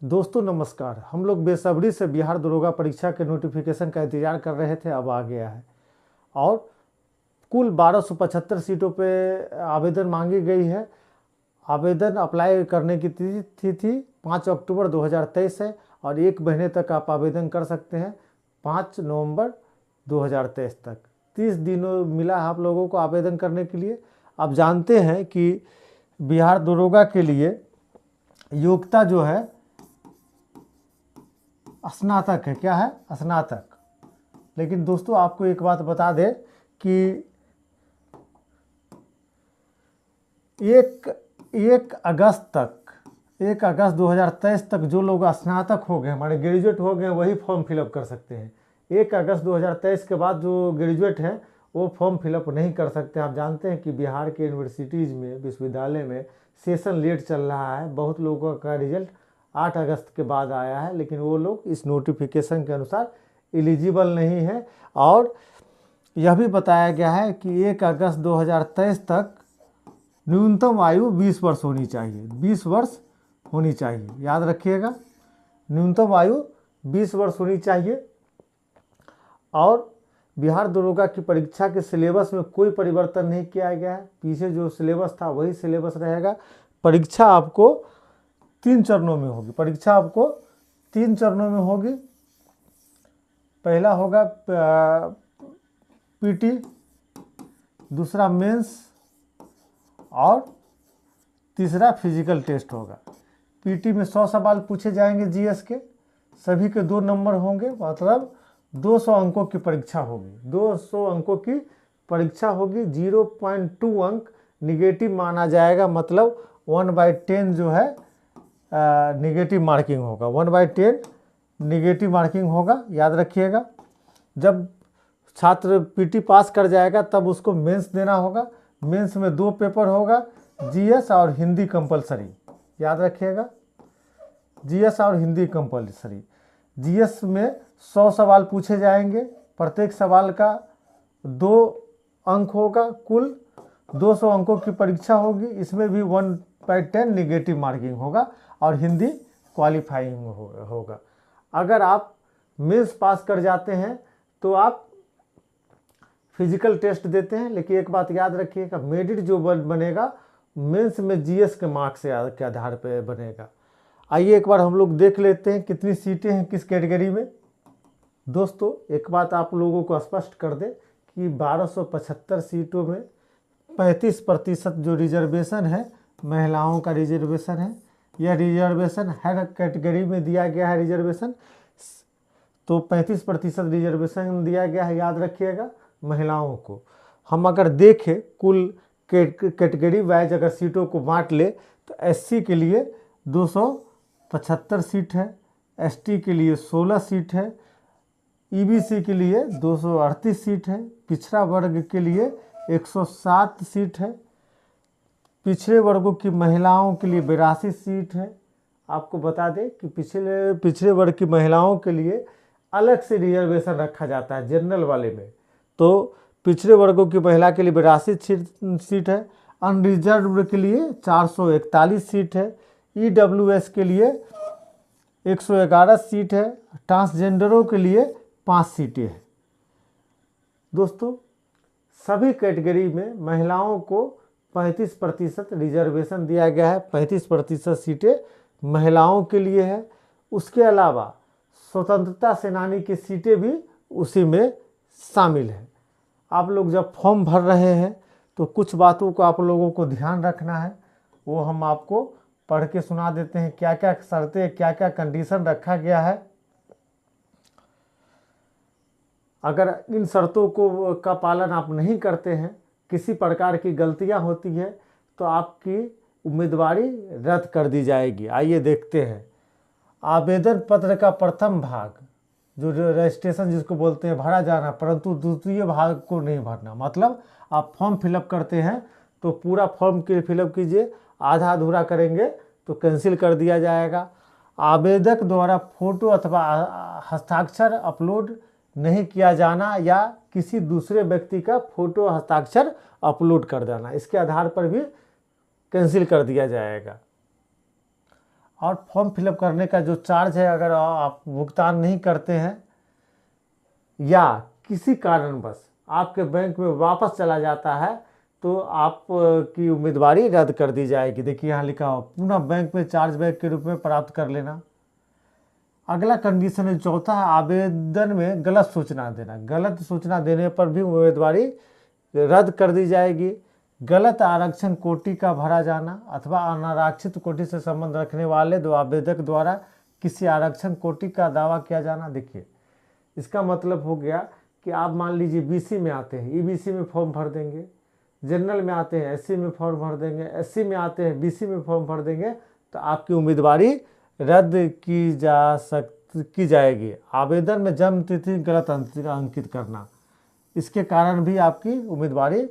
दोस्तों नमस्कार। हम लोग बेसब्री से बिहार दरोगा परीक्षा के नोटिफिकेशन का इंतज़ार कर रहे थे, अब आ गया है। और कुल 1275 सीटों पे आवेदन मांगी गई है। आवेदन अप्लाई करने की तिथि थी 5 अक्टूबर 2023 है और 1 महीने तक आप आवेदन कर सकते हैं, 5 नवंबर 2023 तक। 30 दिनों मिला आप लोगों को आवेदन करने के लिए। आप जानते हैं कि बिहार दरोगा के लिए योग्यता जो है स्नातक है। क्या है? स्नातक। लेकिन दोस्तों आपको एक बात बता दें कि एक अगस्त 2023 तक जो लोग स्नातक हो गए, हमारे ग्रेजुएट हो गए, वही फॉर्म फिलअप कर सकते हैं। 1 अगस्त 2023 के बाद जो ग्रेजुएट हैं वो फॉर्म फिलअप नहीं कर सकते। आप जानते हैं कि बिहार के यूनिवर्सिटीज़ में, विश्वविद्यालय में सेशन लेट चल रहा है। बहुत लोगों का रिजल्ट 8 अगस्त के बाद आया है, लेकिन वो लोग इस नोटिफिकेशन के अनुसार एलिजिबल नहीं है। और यह भी बताया गया है कि 1 अगस्त 2023 तक न्यूनतम आयु 20 वर्ष होनी चाहिए। 20 वर्ष होनी चाहिए, याद रखिएगा। न्यूनतम आयु 20 वर्ष होनी चाहिए। और बिहार दरोगा की परीक्षा के सिलेबस में कोई परिवर्तन नहीं किया गया है। पीछे जो सिलेबस था वही सिलेबस रहेगा। परीक्षा आपको 3 चरणों में होगी। परीक्षा आपको 3 चरणों में होगी। पहला होगा पीटी, दूसरा मेंस और तीसरा फिजिकल टेस्ट होगा। पीटी में 100 सवाल पूछे जाएंगे जीएस के, सभी के 2 नंबर होंगे, मतलब 200 अंकों की परीक्षा होगी। 200 अंकों की परीक्षा होगी। 0.2 अंक निगेटिव माना जाएगा, मतलब 1/10 जो है निगेटिव मार्किंग होगा। 1/10 निगेटिव मार्किंग होगा, याद रखिएगा। जब छात्र पीटी पास कर जाएगा तब उसको मेंस देना होगा। मेंस में 2 पेपर होगा, जीएस और हिंदी कंपलसरी, याद रखिएगा। जीएस और हिंदी कंपलसरी। जीएस में 100 सवाल पूछे जाएंगे, प्रत्येक सवाल का 2 अंक होगा। कुल 200 अंकों की परीक्षा होगी। इसमें भी 1/10 निगेटिव मार्किंग होगा और हिंदी क्वालिफाइंग होगा। अगर आप मेंस पास कर जाते हैं तो आप फिजिकल टेस्ट देते हैं। लेकिन एक बात याद रखिएगा, मेरिट जो बनेगा मेंस में जीएस के मार्क्स के आधार पर बनेगा। आइए एक बार हम लोग देख लेते हैं कितनी सीटें हैं किस कैटेगरी में। दोस्तों एक बात आप लोगों को स्पष्ट कर दें कि 1275 सीटों में 35% जो रिजर्वेशन है महिलाओं का रिजर्वेशन है। यह रिजर्वेशन हर कैटेगरी में दिया गया है रिजर्वेशन, तो 35% रिजर्वेशन दिया गया है, याद रखिएगा, महिलाओं को। हम अगर देखें कुल कैटेगरी वाइज अगर सीटों को बांट ले तो एससी के लिए 275 सीट है, एसटी के लिए 16 सीट है, ईबीसी के लिए 238 सीट है, पिछड़ा वर्ग के लिए 107 सीट है, पिछड़े वर्गों की महिलाओं के लिए 82 सीट है। आपको बता दें कि पिछड़े वर्ग की महिलाओं के लिए अलग से रिजर्वेशन रखा जाता है जनरल वाले में। तो पिछड़े वर्गों की महिला के लिए 82 सीट है, अनरिजर्व के लिए 441 सीट है, ईडब्ल्यूएस के लिए 111 सीट है, ट्रांसजेंडरों के लिए 5 सीटें हैं। दोस्तों सभी कैटेगरी में महिलाओं को 35% रिजर्वेशन दिया गया है। 35% सीटें महिलाओं के लिए है। उसके अलावा स्वतंत्रता सेनानी की सीटें भी उसी में शामिल है। आप लोग जब फॉर्म भर रहे हैं तो कुछ बातों को आप लोगों को ध्यान रखना है, वो हम आपको पढ़ के सुना देते हैं। क्या क्या शर्तें, क्या क्या कंडीशन रखा गया है। अगर इन शर्तों का पालन आप नहीं करते हैं, किसी प्रकार की गलतियां होती है तो आपकी उम्मीदवारी रद्द कर दी जाएगी। आइए देखते हैं। आवेदन पत्र का प्रथम भाग जो रजिस्ट्रेशन जिसको बोलते हैं भरा जाना, परंतु द्वितीय भाग को नहीं भरना। मतलब आप फॉर्म फिलअप करते हैं तो पूरा फॉर्म के फिलअप कीजिए, आधा अधूरा करेंगे तो कैंसिल कर दिया जाएगा। आवेदक द्वारा फोटो अथवा हस्ताक्षर अपलोड नहीं किया जाना या किसी दूसरे व्यक्ति का फोटो हस्ताक्षर अपलोड कर देना, इसके आधार पर भी कैंसिल कर दिया जाएगा। और फॉर्म फिलअप करने का जो चार्ज है अगर आप भुगतान नहीं करते हैं या किसी कारणवश आपके बैंक में वापस चला जाता है तो आप की उम्मीदवारी रद्द कर दी जाएगी। देखिए यहाँ लिखा हो पुनः बैंक में चार्ज बैक के रूप में प्राप्त कर लेना। अगला कंडीशन है चौथा, आवेदन में गलत सूचना देना। गलत सूचना देने पर भी उम्मीदवारी रद्द कर दी जाएगी। गलत आरक्षण कोटि का भरा जाना अथवा अनारक्षित कोटि से संबंध रखने वाले दो आवेदक द्वारा किसी आरक्षण कोटि का दावा किया जाना। देखिए इसका मतलब हो गया कि आप मान लीजिए बीसी में आते हैं, ईबीसी में फॉर्म भर देंगे, जनरल में आते हैं एससी में फॉर्म भर देंगे, एससी में आते हैं बीसी में फॉर्म भर देंगे तो आपकी उम्मीदवारी रद्द की जाएगी। आवेदन में जन्म तिथि गलत अंकित करना, इसके कारण भी आपकी उम्मीदवारी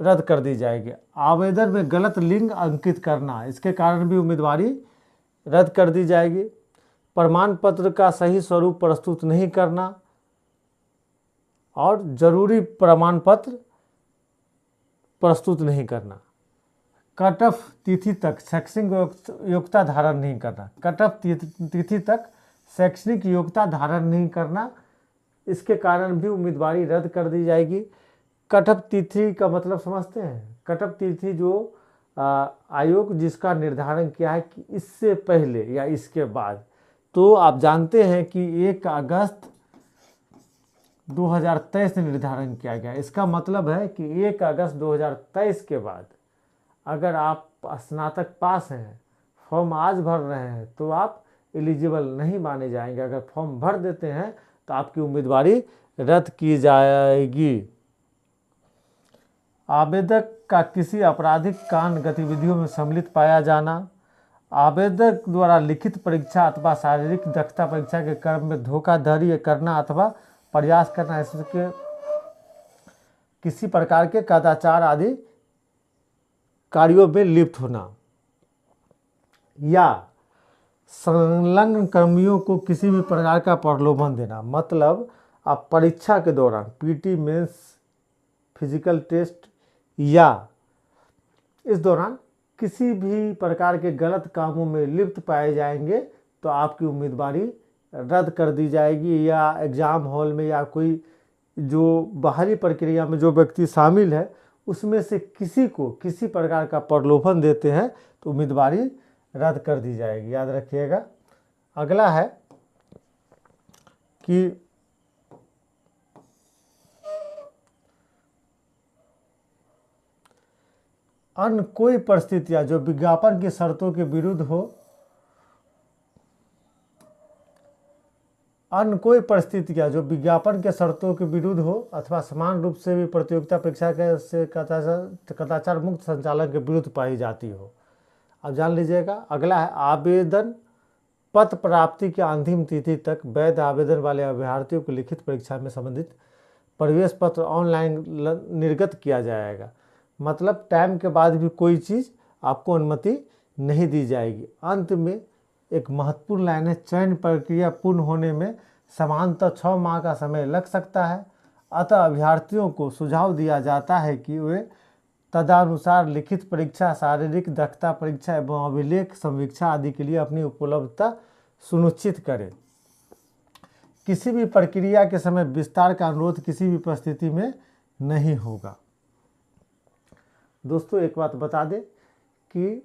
रद्द कर दी जाएगी। आवेदन में गलत लिंग अंकित करना, इसके कारण भी उम्मीदवारी रद्द कर दी जाएगी। प्रमाण पत्र का सही स्वरूप प्रस्तुत नहीं करना और जरूरी प्रमाण पत्र प्रस्तुत नहीं करना। कट ऑफ तिथि तक शैक्षणिक योग्यता धारण नहीं करना। कट ऑफ तिथि तक शैक्षणिक योग्यता धारण नहीं करना, इसके कारण भी उम्मीदवारी रद्द कर दी जाएगी। कट ऑफ तिथि का मतलब समझते हैं? कट ऑफ तिथि जो आयोग जिसका निर्धारण किया है कि इससे पहले या इसके बाद, तो आप जानते हैं कि 1 अगस्त 2023 में निर्धारण किया गया। इसका मतलब है कि 1 अगस्त 2023 के बाद अगर आप स्नातक पास हैं, फॉर्म आज भर रहे हैं तो आप एलिजिबल नहीं माने जाएंगे। अगर फॉर्म भर देते हैं तो आपकी उम्मीदवारी रद्द की जाएगी। आवेदक का किसी आपराधिक कांड गतिविधियों में सम्मिलित पाया जाना। आवेदक द्वारा लिखित परीक्षा अथवा शारीरिक दक्षता परीक्षा के क्रम में धोखाधड़ी करना अथवा प्रयास करना, इसके किसी प्रकार के कदाचार आदि कार्यों में लिप्त होना या संलग्न कर्मियों को किसी भी प्रकार का प्रलोभन देना। मतलब आप परीक्षा के दौरान पीटी, मेंस, फिजिकल टेस्ट या इस दौरान किसी भी प्रकार के गलत कामों में लिप्त पाए जाएंगे तो आपकी उम्मीदवारी रद्द कर दी जाएगी। या एग्ज़ाम हॉल में या कोई जो बाहरी प्रक्रिया में जो व्यक्ति शामिल है उसमें से किसी को किसी प्रकार का प्रलोभन देते हैं तो उम्मीदवारी रद्द कर दी जाएगी, याद रखिएगा। अगला है कि अन्य कोई परिस्थितियां जो विज्ञापन की शर्तों के विरुद्ध हो, अन्य कोई परिस्थितियां जो विज्ञापन के शर्तों के विरुद्ध हो अथवा समान रूप से भी प्रतियोगिता परीक्षा के से कदाचार मुक्त संचालन के विरुद्ध पाई जाती हो। अब जान लीजिएगा। अगला है आवेदन पत्र प्राप्ति की अंतिम तिथि तक वैध आवेदन वाले अभ्यर्थियों को लिखित परीक्षा में संबंधित प्रवेश पत्र ऑनलाइन निर्गत किया जाएगा। मतलब टाइम के बाद भी कोई चीज़ आपको अनुमति नहीं दी जाएगी। अंत में एक महत्वपूर्ण लाइन है, चयन प्रक्रिया पूर्ण होने में सामान्यतः 6 माह का समय लग सकता है। अतः अभ्यर्थियों को सुझाव दिया जाता है कि वे तदनुसार लिखित परीक्षा, शारीरिक दक्षता परीक्षा एवं अभिलेख समीक्षा आदि के लिए अपनी उपलब्धता सुनिश्चित करें। किसी भी प्रक्रिया के समय विस्तार का अनुरोध किसी भी परिस्थिति में नहीं होगा। दोस्तों एक बात बता दें कि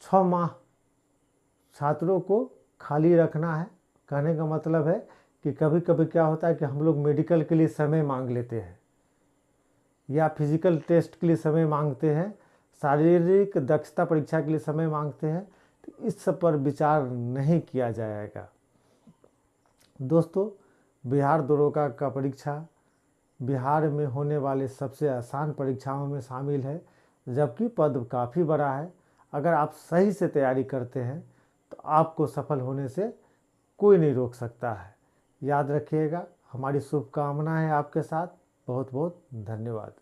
6 माह छात्रों को खाली रखना है। कहने का मतलब है कि कभी कभी क्या होता है कि हम लोग मेडिकल के लिए समय मांग लेते हैं या फिजिकल टेस्ट के लिए समय मांगते हैं, शारीरिक दक्षता परीक्षा के लिए समय मांगते हैं, तो इस सब पर विचार नहीं किया जाएगा। दोस्तों बिहार दरोगा का परीक्षा बिहार में होने वाले सबसे आसान परीक्षाओं में शामिल है, जबकि पद काफ़ी बड़ा है। अगर आप सही से तैयारी करते हैं तो आपको सफल होने से कोई नहीं रोक सकता है। याद रखिएगा। हमारी शुभकामनाएं आपके साथ। बहुत बहुत धन्यवाद।